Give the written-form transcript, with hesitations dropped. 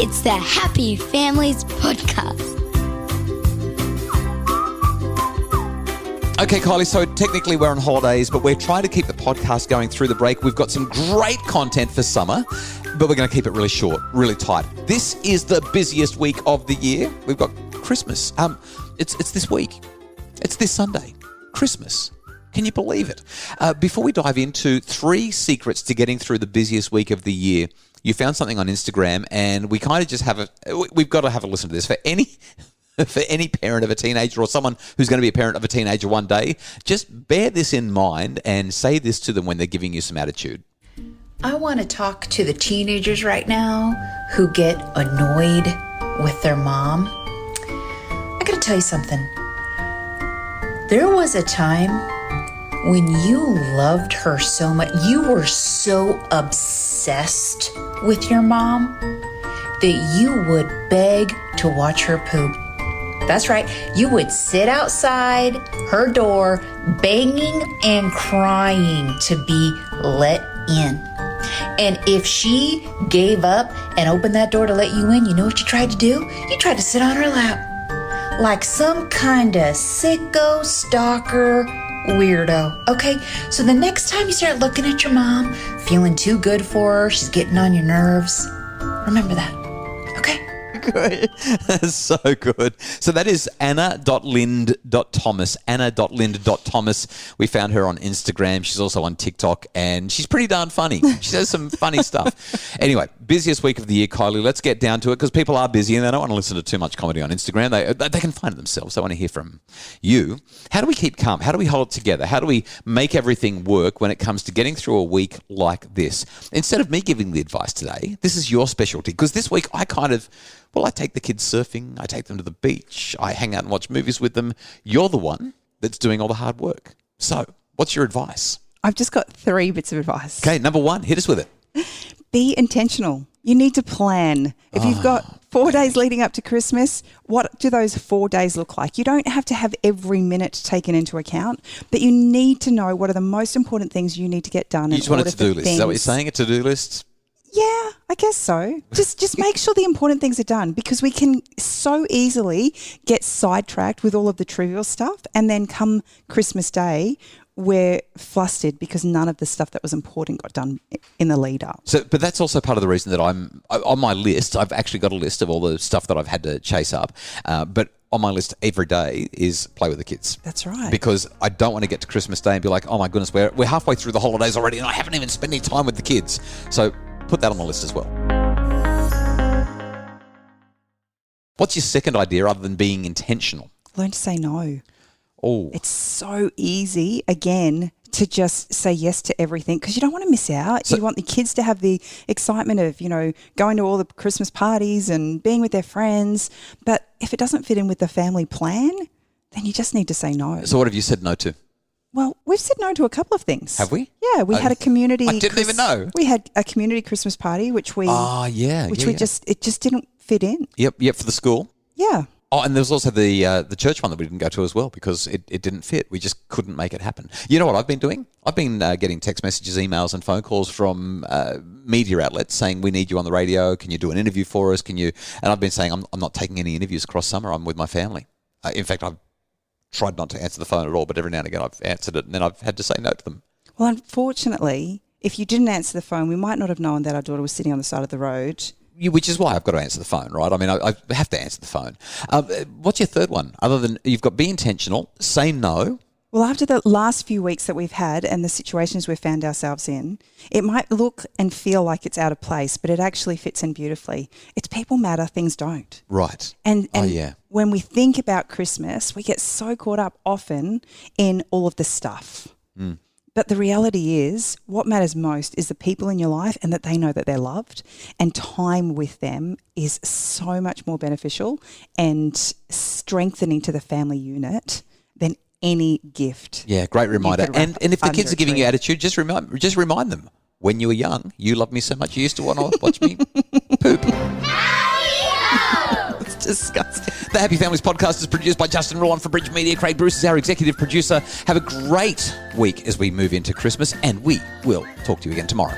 It's the Happy Families Podcast. Okay, Kylie, so technically we're on holidays, but we're trying to keep the podcast going through the break. We've got some great content for summer, but we're going to keep it really short, really tight. This is the busiest week of the year. We've got Christmas. It's this week. It's this Sunday. Christmas. Can you believe it? Before we dive into 3 secrets to getting through the busiest week of the year, you found something on Instagram, and we kind of just we've got to have a listen to this. For any parent of a teenager or someone who's going to be a parent of a teenager one day, just bear this in mind and say this to them when they're giving you some attitude. I want to talk to the teenagers right now who get annoyed with their mom. I got to tell you something. There was a time when you loved her so much, you were so obsessed with your mom that you would beg to watch her poop. That's right. You would sit outside her door banging and crying to be let in. And if she gave up and opened that door to let you in, you know what you tried to do? You tried to sit on her lap like some kind of sicko, stalker, weirdo. Okay? So the next time you start looking at your mom, feeling too good for her, she's getting on your nerves, remember that. Okay? Good. So good. So that is Anna.Lind.Thomas. Anna.Lind.Thomas. We found her on Instagram. She's also on TikTok, and she's pretty darn funny. She says some funny stuff. Anyway, busiest week of the year, Kylie. Let's get down to it, because people are busy and they don't want to listen to too much comedy on Instagram. They can find it themselves. They want to hear from you. How do we keep calm? How do we hold it together? How do we make everything work when it comes to getting through a week like this? Instead of me giving the advice today, this is your specialty, because this week I take the kids surfing, I take them to the beach, I hang out and watch movies with them. You're the one that's doing all the hard work. So, what's your advice? I've just got 3 bits of advice. Okay, number 1, hit us with it. Be intentional. You need to plan. If you've got 4 days leading up to Christmas, what do those 4 days look like? You don't have to have every minute taken into account, but you need to know what are the most important things you need to get done. You just want a to-do list. Is that what you're saying, a to-do list? Yeah, I guess so. Just make sure the important things are done, because we can so easily get sidetracked with all of the trivial stuff, and then come Christmas Day, we're flustered because none of the stuff that was important got done in the lead up. So, but that's also part of the reason that I'm on my list. I've actually got a list of all the stuff that I've had to chase up, but on my list every day is play with the kids. That's right. Because I don't want to get to Christmas Day and be like, oh my goodness, we're halfway through the holidays already and I haven't even spent any time with the kids. So put that on the list as well. What's your second idea other than being intentional? Learn to say no. Oh, it's so easy, again, to just say yes to everything, because you don't want to miss out. You want the kids to have the excitement of, going to all the Christmas parties and being with their friends. But if it doesn't fit in with the family plan, then you just need to say no. So what have you said no to? Well, we've said no to a couple of things. Have we? Yeah, we had a community. I didn't even know. We had a community Christmas party, which we. Oh, yeah. It just didn't fit in. Yep, for the school. Yeah. Oh, and there was also the church one that we didn't go to as well, because it didn't fit. We just couldn't make it happen. You know what I've been doing? I've been getting text messages, emails and phone calls from media outlets saying, we need you on the radio. Can you do an interview for us? And I've been saying, I'm not taking any interviews across summer. I'm with my family. In fact, I've tried not to answer the phone at all, but every now and again I've answered it, and then I've had to say no to them. Well, unfortunately, if you didn't answer the phone, we might not have known that our daughter was sitting on the side of the road. Which is why I've got to answer the phone, right? I mean, I have to answer the phone. What's your third one? Other than you've got be intentional, say no. Well, after the last few weeks that we've had and the situations we've found ourselves in, it might look and feel like it's out of place, but it actually fits in beautifully. It's people matter, things don't. Right. And when we think about Christmas, we get so caught up often in all of the stuff. Mm. But the reality is, what matters most is the people in your life, and that they know that they're loved, and time with them is so much more beneficial and strengthening to the family unit than any gift. Yeah, great reminder. And if the kids are giving you attitude, just remind them, when you were young, you loved me so much you used to want to watch me poop. It's disgusting. The Happy Families podcast is produced by Justin Rowan for Bridge Media. Craig Bruce is our executive producer. Have a great week as we move into Christmas, and we will talk to you again tomorrow.